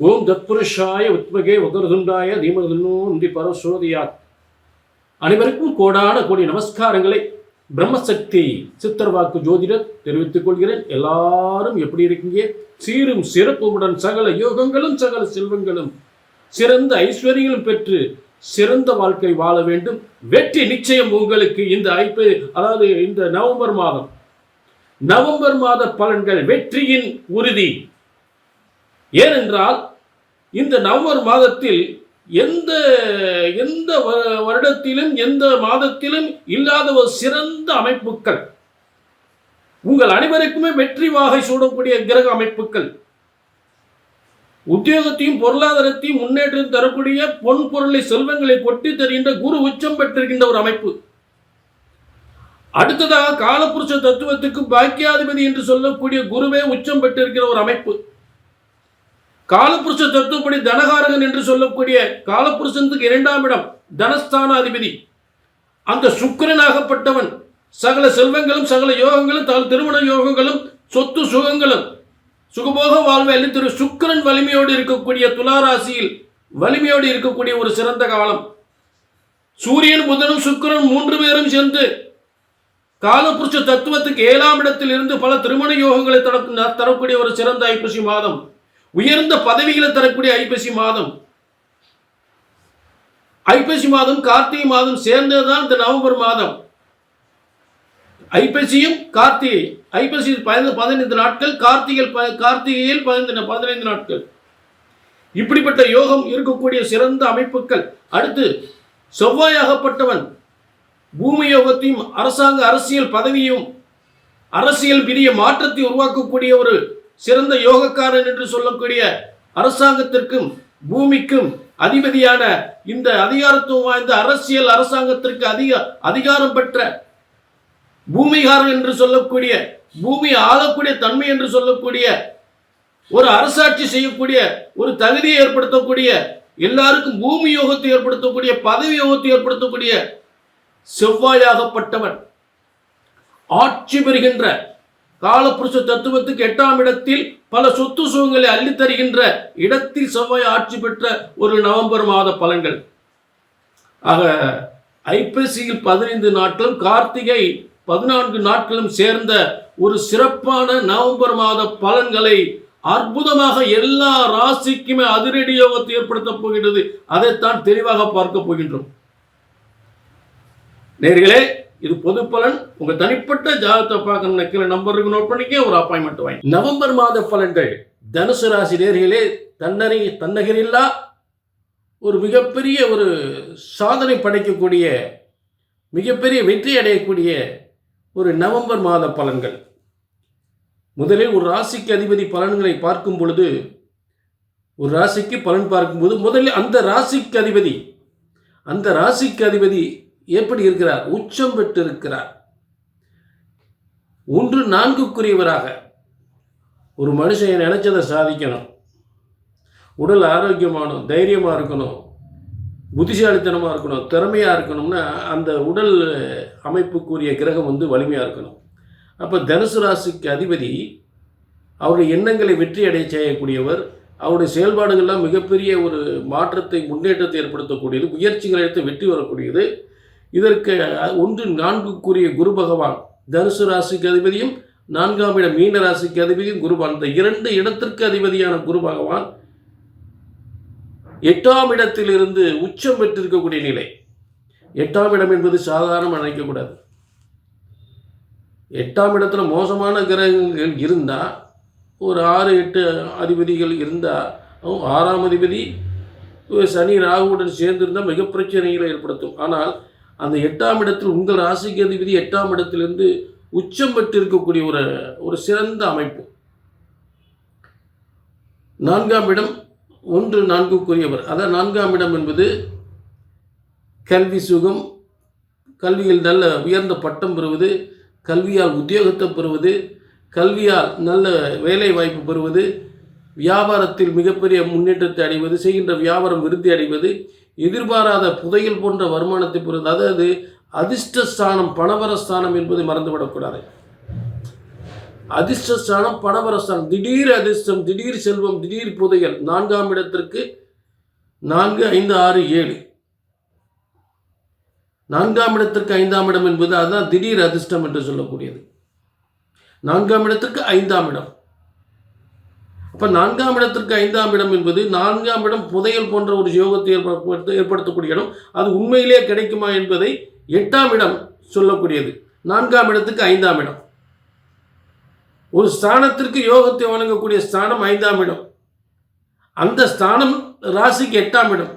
ஓம் தத்புருஷாய உத்மகே உதரதுண்டாய தீமதுன்னோ நந்தி பரசோதியாத். அனைவருக்கும் கோடான கோடி நமஸ்காரங்களை பிரம்மசக்தி சித்தர்வாக்கு ஜோதிடர் தெரிவித்துக் கொள்கிறேன். எல்லாரும் எப்படி இருக்கீங்க? சீரும் சிறப்புடன் சகல யோகங்களும் சகல செல்வங்களும் சிறந்த ஐஸ்வர்யங்களும் பெற்று சிறந்த வாழ்க்கை வாழ வேண்டும். வெற்றி நிச்சயம் உங்களுக்கு. இந்த நவம்பர் மாத பலன்கள் வெற்றியின் உறுதி. ஏனென்றால் இந்த நவம்பர் மாதத்தில் எந்த வருடத்திலும் எந்த மாதத்திலும் இல்லாத ஒரு சிறந்த அமைப்புகள், உங்கள் அனைவருக்குமே வெற்றி வாகை சூடக்கூடிய கிரக அமைப்புகள், உத்தியோகத்தையும் பொருளாதாரத்தையும் முன்னேற்றம் தரக்கூடிய பொன் பொருளை செல்வங்களை கொட்டி தருகின்ற குரு உச்சம் பெற்றிருக்கின்ற ஒரு அமைப்பு. அடுத்ததாக காலபுருஷ தத்துவத்துக்கு பாக்கியாதிபதி என்று சொல்லக்கூடிய குருவே உச்சம் பெற்றிருக்கிற ஒரு அமைப்பு. காலபுருஷ தத்துவப்படி தனகாரகன் என்று சொல்லக்கூடிய காலபுருஷனுக்கு 2ஆம் இடம் தனஸ்தானாதிபதி அந்த சுக்கிரனாகப்பட்டவன் சகல செல்வங்களும் சகல யோகங்களும் திருமண யோகங்களும் சொத்து சுகங்களும் சுகபோக வாழ்வை அளித்திரு சுக்கிரன் வலிமையோடு இருக்கக்கூடிய துளாராசியில் வலிமையோடு இருக்கக்கூடிய ஒரு சிறந்த காலம். சூரியன் புதனும் சுக்கிரன் 3 பேரும் சேர்ந்து காலபுருஷ தத்துவத்துக்கு 7ஆம் இடத்தில் இருந்து பல திருமண யோகங்களை தரக்கூடிய ஒரு சிறந்த ஐப்பசி மாதம். உயர்ந்த பதவிகளை தரக்கூடிய ஐப்பசி மாதம். ஐப்பசி மாதம் கார்த்திகை மாதம் சேர்ந்ததுதான் இந்த நவம்பர் மாதம். ஐப்பசியும் கார்த்திகை, ஐப்பசி 15 நாட்கள், கார்த்திகையில் 15 நாட்கள். இப்படிப்பட்ட யோகம் இருக்கக்கூடிய சிறந்த அமைப்புகள். அடுத்து செவ்வாயாகப்பட்டவன் பூமி யோகத்தையும் அரசியல் பதவியும் அரசியல் பெரிய மாற்றத்தை உருவாக்கக்கூடிய ஒரு சிறந்த யோகக்காரன் என்று சொல்லக்கூடிய அரசாங்கத்திற்கும் பூமிக்கும் அதிபதியான இந்த அதிகாரத்துவம் வாய்ந்த அரசியல் அரசாங்கத்திற்கு அதிகாரம் பெற்ற பூமிகாரன் என்று சொல்லக்கூடிய பூமி ஆளக்கூடிய தன்மை என்று சொல்லக்கூடிய ஒரு அரசாட்சி செய்யக்கூடிய ஒரு தகுதியை ஏற்படுத்தக்கூடிய எல்லாருக்கும் பூமி யோகத்தை ஏற்படுத்தக்கூடிய பதவி யோகத்தை ஏற்படுத்தக்கூடிய செவ்வாயாகப்பட்டவன் ஆட்சி பெறுகின்ற காலபுருஷ தத்துவத்துக்கு 8ஆம் இடத்தில் பல சொத்து சுகங்களை அள்ளித் தருகின்ற இடத்தில் செவ்வாய் ஆட்சி பெற்ற ஒரு நவம்பர் மாத பலன்கள். ஆக ஐப்பசியில் 15 நாட்களும் கார்த்திகை 14 நாட்களும் சேர்ந்த ஒரு சிறப்பான நவம்பர் மாத பலன்களை அற்புதமாக எல்லா ராசிக்குமே அதிரடி யோகத்தை ஏற்படுத்தப் போகின்றது. அதைத்தான் தெளிவாக பார்க்க போகின்றோம். நேர்களே, இது பொது பலன். உங்க தனிப்பட்ட ஜாதகத்தை பார்க்கணும் நினைக்கிற நம்பருக்கு நோட் பண்ணிக்க, ஒரு அப்பாயின்மெண்ட் வாங்கி. நவம்பர் மாத பலன்கள் தனுசு ராசி நேர்களே, தன்னகரில்லா ஒரு மிகப்பெரிய ஒரு சாதனை படைக்கக்கூடிய மிகப்பெரிய வெற்றி அடையக்கூடிய ஒரு நவம்பர் மாத பலன்கள். முதலில் ஒரு ராசிக்கு அதிபதி பலன்களை பார்க்கும் பொழுது, ஒரு ராசிக்கு பலன் பார்க்கும்போது முதலில் அந்த ராசிக்கு அதிபதி எப்படி இருக்கிறார்? உச்சம் பெற்று இருக்கிறார். 1-4க்குரியவராக ஒரு மனுஷன் நினைச்சதை சாதிக்கணும், உடல் ஆரோக்கியமானோம், தைரியமாக இருக்கணும், புத்திசாலித்தனமாக இருக்கணும், திறமையாக இருக்கணும்னா அந்த உடல் அமைப்புக்குரிய கிரகம் வலிமையாக இருக்கணும். அப்போ தனுசு ராசிக்கு அதிபதி அவருடைய எண்ணங்களை வெற்றி அடைய செய்யக்கூடியவர். அவருடைய செயல்பாடுகள்லாம் மிகப்பெரிய ஒரு மாற்றத்தை முன்னேற்றத்தை ஏற்படுத்தக்கூடியது, முயற்சிகளை எடுத்து வெற்றி வரக்கூடியது. இதற்கு 1-4க்குரிய குரு பகவான் தனுசு ராசிக்கு அதிபதியும் 4ஆம் இடம் மீன ராசிக்கு அதிபதியும் குருவான். இந்த 2 இடத்திற்கு அதிபதியான குரு பகவான் 8ஆம் இடத்திலிருந்து உச்சம் பெற்றிருக்கக்கூடிய நிலை. 8ஆம் இடம் என்பது சாதாரண நினைக்கக்கூடாது. 8ஆம் இடத்துல மோசமான கிரகங்கள் இருந்தால், ஒரு 6-8 அதிபதிகள் இருந்தால், 6ஆம் அதிபதி சனி ராகுவுடன் சேர்ந்திருந்தால் மிக பிரச்சனைகளை ஏற்படுத்தும். ஆனால் அந்த 8ஆம் இடத்தில் உங்கள் ராசிக்கு அதிபதி 8ஆம் இடத்திலிருந்து உச்சம் பெற்று இருக்கக்கூடிய ஒரு சிறந்த அமைப்பு. 4ஆம் இடம் 1-4க்குரியவர். அதான் 4ஆம் இடம் என்பது கல்வி சுகம், கல்வியில் நல்ல உயர்ந்த பட்டம் பெறுவது, கல்வியால் உத்தியோகத்தை பெறுவது, கல்வியால் நல்ல வேலை வாய்ப்பு பெறுவது, வியாபாரத்தில் மிகப்பெரிய முன்னேற்றத்தை அடைவது, செய்கின்ற வியாபாரம் விருத்தி அடைவது, எதிர்பாராத புதையல் போன்ற வருமானத்தை பெறுவது. அதாவது அதிர்ஷ்டஸ்தானம், பணவரஸ்தானம் என்பதை மறந்துவிடக்கூடாது. அதிர்ஷ்டஸ்தானம் பணபரஸ்தானம், திடீர் அதிர்ஷ்டம், திடீர் செல்வம், திடீர் புதையல். 4ஆம் இடத்திற்கு 4, 5, 6, 7. 4ஆம் இடத்திற்கு 5ஆம் இடம் என்பது அதுதான் திடீர் அதிர்ஷ்டம் என்று சொல்லக்கூடியது. 4ஆம் இடத்திற்கு 5ஆம் இடம். அப்போ 4ஆம் இடத்திற்கு 5ஆம் இடம் என்பது 4ஆம் இடம் புதையல் போன்ற ஒரு யோகத்தை ஏற்படுத்தக்கூடிய இடம். அது உண்மையிலே கிடைக்குமா என்பதை 8ஆம் இடம் சொல்லக்கூடியது. 4ஆம் இடத்துக்கு 5ஆம் இடம். ஒரு ஸ்தானத்திற்கு யோகத்தை வழங்கக்கூடிய ஸ்தானம் 5ஆம் இடம். அந்த ஸ்தானம் ராசிக்கு 8ஆம் இடம்.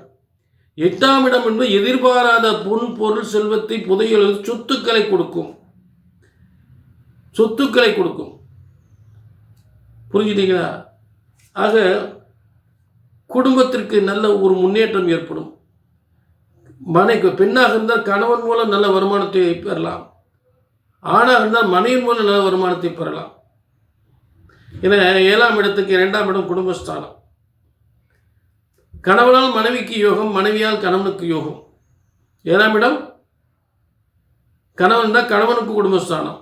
8ஆம் இடம் என்பது எதிர்பாராத பொன் பொருள் செல்வத்தை புதையல் சொத்துக்களை கொடுக்கும். சொத்துக்களை கொடுக்கும். புரிஞ்சுட்டீங்களா? ஆக குடும்பத்திற்கு நல்ல ஒரு முன்னேற்றம் ஏற்படும். பெண்ணாக இருந்தால் கணவன் மூலம் நல்ல வருமானத்தை பெறலாம். ஆணாக இருந்தால் மனைவி மூலம் நல்ல வருமானத்தை பெறலாம். ஏன்னா 7ஆம் இடத்துக்கு 2ஆம் இடம் குடும்பஸ்தானம். கணவனால் மனைவிக்கு யோகம், மனைவியால் கணவனுக்கு யோகம். 7ஆம் இடம் கணவன் தான் கணவனுக்கு குடும்பஸ்தானம்,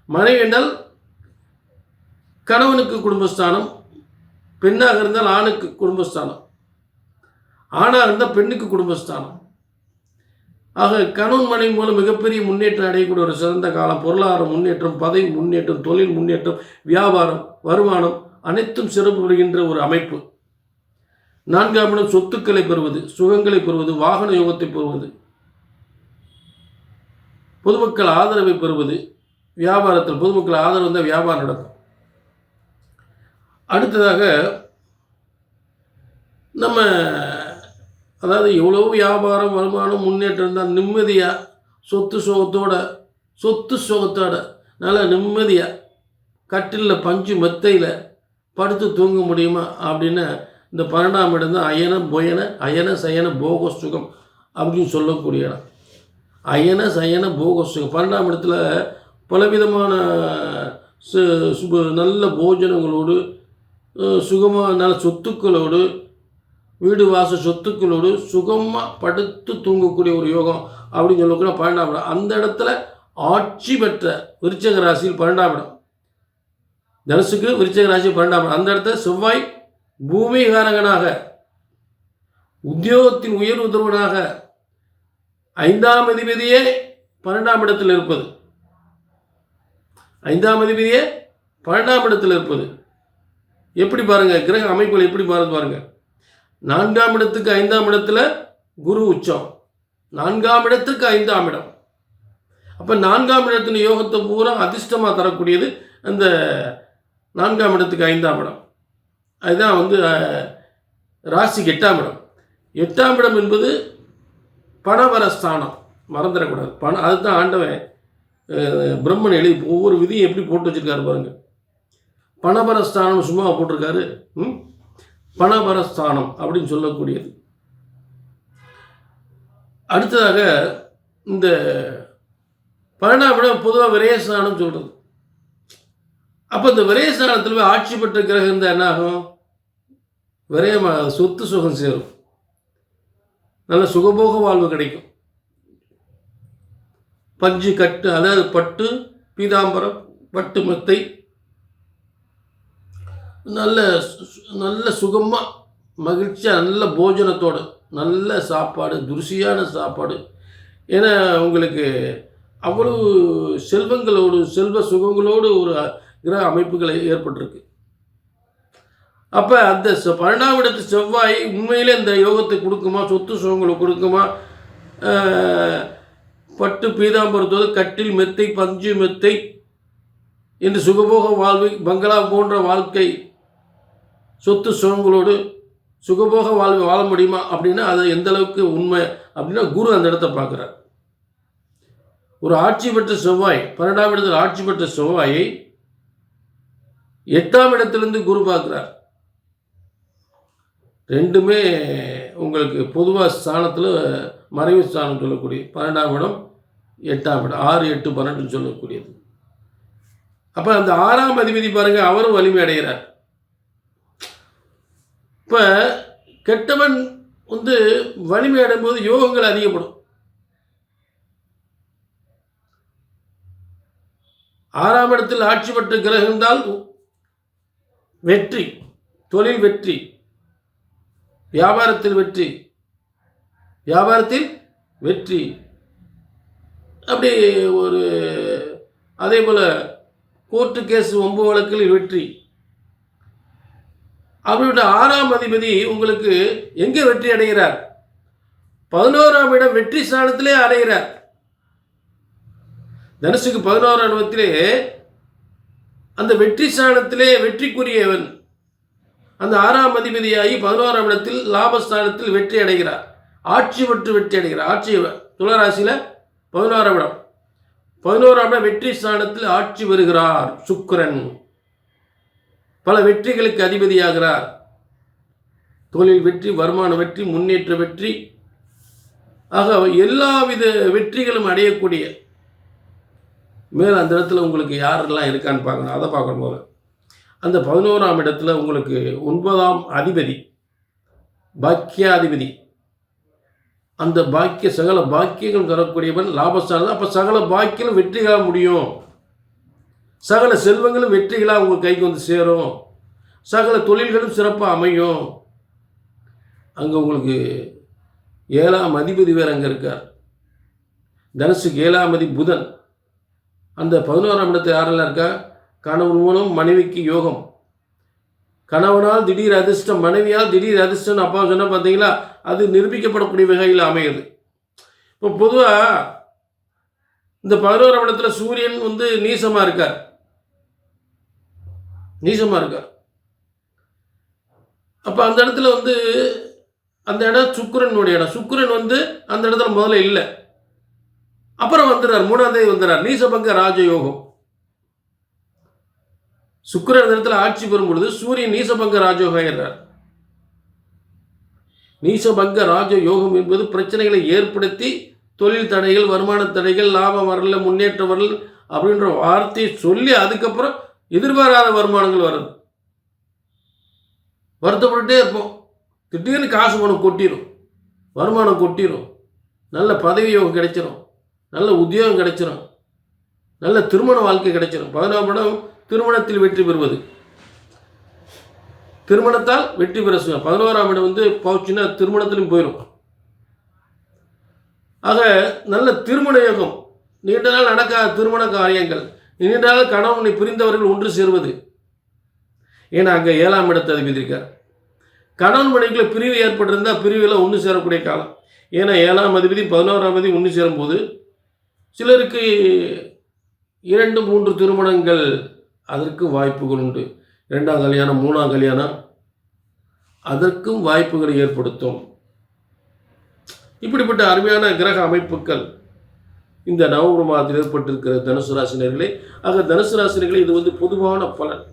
மனைவி என்றால் கணவனுக்கு குடும்பஸ்தானம். பெண்ணாக இருந்தால் ஆணுக்கு குடும்பஸ்தானம், ஆணாக இருந்தால் பெண்ணுக்கு குடும்பஸ்தானம். ஆக கணவன் மனைவி மூலம் மிகப்பெரிய முன்னேற்றம் அடையக்கூடிய ஒரு சிறந்த காலம். பொருளாதார முன்னேற்றம், பதவி முன்னேற்றம், தொழில் முன்னேற்றம், வியாபாரம், வருமானம் அனைத்தும் சிறப்பு பெறுகின்ற ஒரு அமைப்பு. 4ஆம் இடம் சொத்துக்களை பெறுவது, சுகங்களை பெறுவது, வாகன யோகத்தை பெறுவது, பொதுமக்கள் ஆதரவை பெறுவது. வியாபாரத்தில் பொதுமக்கள் ஆதரவு இருந்தால் வியாபாரம் நடக்கும். அடுத்ததாக நம்ம அதாவது எவ்வளோ வியாபாரம் வருமானம் முன்னேற்றம் இருந்தால் நிம்மதியாக சொத்து சுகத்தோட நல்லா நிம்மதியாக கட்டிலில் பஞ்சு மெத்தையில் படுத்து தூங்க முடியுமா அப்படின்னு இந்த 12ஆம் இடம் தான் அயன பொயன அயன சயன போக சுகம் அப்படின்னு சொல்லக்கூடிய இடம். அயன சயன போக சுகம். 12ஆம் இடத்துல பலவிதமான நல்ல போஜனங்களோடு, சுகமாக நல்ல சொத்துக்களோடு, வீடு வாச சொத்துக்களோடு சுகமாக படுத்து தூங்கக்கூடிய ஒரு யோகம் அப்படின்னு சொல்லக்கூடிய 12ஆம் இடம். அந்த இடத்துல ஆட்சி பெற்ற விருச்சிக ராசியில் 12ஆம் இடம், தனுசுக்கு விருச்சிக ராசி 12ஆம் இடம். அந்த இடத்துல செவ்வாய் பூமிகாரகனாக, உத்தியோகத்தின் உயர்வு தருவனாக, 5ஆம் அதிபதியே 12ஆம் இடத்தில் இருப்பது, 5ஆம் அதிபதியே 12ஆம் இடத்தில் இருப்பது எப்படி பாருங்க, கிரக அமைப்புகள் எப்படி பாருங்க. 4ஆம் இடத்துக்கு 5ஆம் இடத்துல குரு உச்சம், 4ஆம் இடத்துக்கு 5ஆம் இடம். அப்போ 4ஆம் இடத்தின் யோகத்தை பூரா அதிர்ஷ்டமாக தரக்கூடியது அந்த 4ஆம் இடத்துக்கு 5ஆம் இடம். அதுதான் ராசிக்கு 8ஆம் இடம். 8ஆம் இடம் என்பது பணவரஸ்தானம், மறந்துடக்கூடாது. பணம் அதுதான் ஆண்டவன் பிரம்மன் எழுதி ஒவ்வொரு விதியும் எப்படி போட்டு வச்சுருக்காரு பாருங்கள். பணபரஸ்தானம் சும்மா போட்டிருக்காரு. பணபரஸ்தானம் அப்படின்னு சொல்லக்கூடியது. அடுத்ததாக இந்த 12ஆம் இடம் பொதுவாக விரயஸ்தானம் சொல்கிறது. அப்போ இந்த விரயஸ்தானத்தில் போய் ஆட்சி பெற்ற கிரகம் இருந்தால் என்ன ஆகும்? விரயமாக சொத்து சுகம் சேரும், நல்ல சுகபோக வாழ்வு கிடைக்கும். பஞ்சு கட்டு, அதாவது பட்டு பீதாம்பரம், பட்டு மெத்தை, நல்ல சுகமாக மகிழ்ச்சியாக நல்ல போஜனத்தோடு நல்ல சாப்பாடு, ருசியான சாப்பாடு. ஏன்னா உங்களுக்கு அவ்வளவு செல்வங்களோடு செல்வ சுகங்களோடு ஒரு கிரக அமைப்புகளை ஏற்பட்டிருக்கு. அப்போ அந்த 12ஆம் இடத்து செவ்வாய் உண்மையிலே இந்த யோகத்தை கொடுக்குமா, சொத்து சுகங்களை கொடுக்குமா, பட்டு பீதாம்பரத்தோடு கட்டில் மெத்தை பஞ்சு மெத்தை என்று சுகபோக வாழ்வு, பங்களா போன்ற வாழ்க்கை, சொத்து சுகங்களோடு சுகபோக வாழ்வு வாழ முடியுமா அப்படின்னா அது எந்த அளவுக்கு உண்மை அப்படின்னா குரு அந்த இடத்த பார்க்குறார். ஒரு ஆட்சி பெற்ற செவ்வாய், 12ஆம் இடத்தில் ஆட்சி பெற்ற செவ்வாயை 8ஆம் இடத்திலிருந்து குரு பார்க்குறார். ரெண்டுமே உங்களுக்கு பொதுவாக ஸ்தானத்தில் மறைவு ஸ்தானம் சொல்லக்கூடிய 12ஆம் இடம் 8ஆம் இடம், 6, 8, 12 சொல்லக்கூடியது. அப்போ அந்த 6ஆம் அதிபதி பாருங்கள், அவரும் வலிமை அடைகிறார். இப்போ கெட்டவன் வலிமை அடையும் போது யோகங்கள் அதிகப்படும். 6ஆம் இடத்தில் ஆட்சி பெற்ற கிரகம் இருந்தால் வெற்றி, தொழில் வெற்றி, வியாபாரத்தில் வெற்றி, வியாபாரத்தில் வெற்றி. அப்படி ஒரு அதே போல் கோர்ட்டு கேஸ் வம்பு வழக்கில் வெற்றி. அப்படிப்பட்ட 6ஆம் அதிபதி உங்களுக்கு எங்கே வெற்றி அடைகிறார்? 11ஆம் இடம் வெற்றி ஸ்தானத்திலே அடைகிறார். தனுசுக்கு 11ஆம் இடத்திலே அந்த வெற்றி ஸ்தானத்திலே வெற்றிக்குரியவன் அந்த 6ஆம் அதிபதியாகி 11ஆம் இடத்தில் லாபஸ்தானத்தில் வெற்றி அடைகிறார். ஆட்சி பெற்று வெற்றி அடைகிறார். ஆட்சி துளாராசியில் 11ஆம் இடம், 11ஆம் இடம் வெற்றி ஸ்தானத்தில் ஆட்சி வருகிறார். சுக்கிரன் பல வெற்றிகளுக்கு அதிபதியாகிறார். தொழில் வெற்றி, வருமான வெற்றி, முன்னேற்ற வெற்றி, ஆக எல்லாவித வெற்றிகளும் அடையக்கூடிய மேல் அந்த இடத்துல உங்களுக்கு யாரெல்லாம் இருக்கான்னு பார்க்கணும். அதை பார்க்கணும் போது அந்த 11ஆம் இடத்துல உங்களுக்கு 9ஆம் அதிபதி பாக்கியாதிபதி, அந்த பாக்கிய சகல பாக்கியங்கள் தரக்கூடியவன் லாபஸ்தானம். அப்போ சகல பாக்கியம் வெற்றிகளாக முடியும், சகல செல்வங்களும் வெற்றிகளாக உங்கள் கைக்கு வந்து சேரும், சகல தொழில்களும் சிறப்பாக அமையும். அங்கே உங்களுக்கு 7ஆம் அதிபதி வேறு அங்கே இருக்கார். தனுசுக்கு 7ஆம் அதிபதி புதன். அந்த 11ஆம் இடத்துல யாரெல்லாம் இருக்கா? கணவன் மூலம் மனைவிக்கு யோகம், கணவனால் திடீர் அதிர்ஷ்டம், மனைவியால் திடீர் அதிர்ஷ்டம். அப்பா சொன்ன பார்த்தீங்களா, அது நிரூபிக்கப்படக்கூடிய வகையில் அமையுது. இப்போ பொதுவாக இந்த 11ஆம் இடத்துல சூரியன் வந்து நீசமாக இருக்கார். அப்போ அந்த இடத்துல வந்து அந்த இடம் சுக்கிரனுடைய இடம். சுக்கிரன் வந்து அந்த இடத்துல முதல்ல இல்லை, அப்புறம் வந்துடுறார், 3ஆம் தேதி வந்துடுறார். நீசபங்க ராஜயோகம். சுக்கிரன் அந்த இடத்துல ஆட்சி பெறும் பொழுது சூரியன் நீசபங்க ராஜயோகம் ஆயிடுறார். நீசபங்க ராஜயோகம் என்பது பிரச்சனைகளை ஏற்படுத்தி தொழில் தடைகள், வருமான தடைகள், லாபம் வரல, முன்னேற்றம் வரல அப்படின்ற வார்த்தையை சொல்லி அதுக்கப்புறம் எதிர்பாராத வருமானங்கள் வருது. வருத்தப்பட்டுட்டே இருப்போம். திடீர்னு காசு பணம் கொட்டிடும், வருமானம் கொட்டிடும், நல்ல பதவி யோகம் கிடைச்சிடும், நல்ல உத்தியோகம் கிடைச்சிடும், நல்ல திருமண வாழ்க்கை கிடைச்சிடும். 11ஆம் இடம் திருமணத்தில் வெற்றி பெறுவது, திருமணத்தால் வெற்றி பெற. 11ஆம் இடம் வந்து போச்சுன்னா திருமணத்திலும் போயிடும். ஆக நல்ல திருமண யோகம், நீண்ட நாள் நடக்காத திருமண காரியங்கள், நீண்ட நாள் கணவனை பிரிந்தவர்கள் ஒன்று சேருவது. ஏன்னா அங்கே 7ஆம் இடத்தை அதிபதி இருக்கார். கணவன் மனைவிக்குள்ள பிரிவு ஏற்பட்டிருந்தால் பிரிவில் ஒன்று சேரக்கூடிய காலம். ஏன்னா 7ஆம் அதிபதி 11ஆம் அதிபதி ஒன்று சேரும்போது சிலருக்கு 2, 3 திருமணங்கள் அதற்கும் வாய்ப்புகள் உண்டு. 2ஆம் கல்யாணம், 3ஆம் கல்யாணம் அதற்கும் வாய்ப்புகளை ஏற்படுத்தும். இப்படிப்பட்ட அருமையான கிரக அமைப்புகள் இந்த நவம்பர் மாதத்தில் ஏற்பட்டிருக்கிற தனுசு ராசினர்களே. ஆக தனுசு ராசினர்களே, இது வந்து பொதுவான பலன்,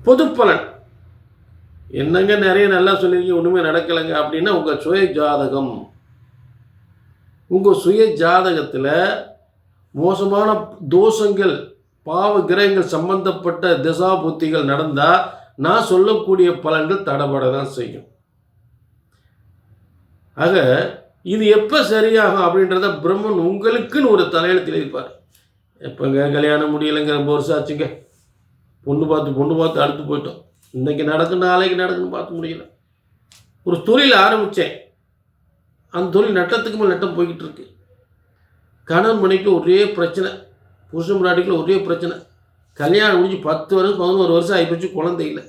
பொது பலன். என்னங்க நிறைய நல்லா சொல்லியிருக்கீங்க, ஒன்றுமே நடக்கலைங்க அப்படின்னா உங்கள் சுய ஜாதகம், உங்கள் சுய ஜாதகத்தில் மோசமான தோஷங்கள், பாவ கிரகங்கள் சம்பந்தப்பட்ட திசா புத்திகள் நடந்தால் நான் சொல்லக்கூடிய பலன்கள் தடைபட தான் செய்யும். ஆக இது எப்போ சரியாகும் அப்படின்றத பிரம்மன் உங்களுக்குன்னு ஒரு தலையெழுத்தில் இருப்பார். எப்போங்க கல்யாணம் முடியலைங்கிற ரொம்ப வருஷம் ஆச்சுங்க, பொண்ணு பார்த்து அடுத்து போயிட்டோம், இன்றைக்கி நடக்கும் நாளைக்கு நடக்குன்னு பார்த்து முடியல. ஒரு தொழில் ஆரம்பித்தேன், அந்த தொழில் நட்டத்துக்கு மேல் நட்டம் போய்கிட்டு இருக்கு. கணவன் மனைவிக்கு ஒரே பிரச்சனை, புருஷன் முன்னாடிக்குள்ள ஒரே பிரச்சனை. கல்யாணம் முடிஞ்சு 10 வருஷம் 11 வருஷம் ஆகிப்போச்சு, குழந்தை இல்லை.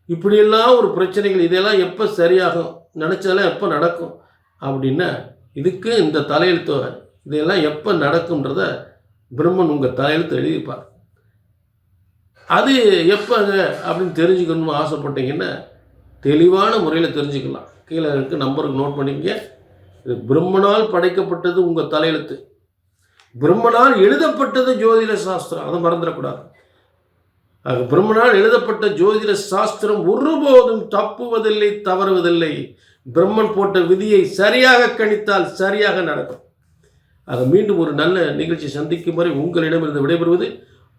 இப்படியெல்லாம் ஒரு பிரச்சனைகள், இதெல்லாம் எப்போ சரியாகும், நினச்சதெல்லாம் எப்போ நடக்கும் அப்படின்னா இதுக்கு இந்த தலையெழுத்து, இதெல்லாம் எப்போ நடக்கும்ன்றத பிரம்மன் உங்கள் தலையெழுத்து எழுதியிருப்பார். அது எப்போ அப்படின்னு தெரிஞ்சுக்கணும்னு ஆசைப்பட்டீங்கன்னா தெளிவான முறையில் தெரிஞ்சுக்கலாம். கீழே இருக்க நம்பருக்கு நோட் பண்ணிக்க. இது பிரம்மனால் படைக்கப்பட்டது உங்கள் தலையெழுத்து, பிரம்மனால் எழுதப்பட்டது ஜோதிட சாஸ்திரம், அதை மறந்துடக்கூடாது. ஆக பிரம்மனால் எழுதப்பட்ட ஜோதிட சாஸ்திரம் ஒருபோதும் தப்புவதில்லை, தவறுவதில்லை. பிரம்மன் போட்ட விதியை சரியாக கணித்தால் சரியாக நடக்கும். ஆக மீண்டும் ஒரு நல்ல நிகழ்ச்சி சந்திக்கும் வரை உங்களிடமிருந்து விடைபெறுவது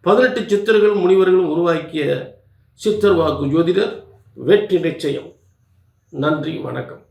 18 சித்தர்களும் முனிவர்களும் உருவாக்கிய சித்தர் வாக்கு ஜோதிடர் வெற்றி நிச்சயம். நன்றி, வணக்கம்.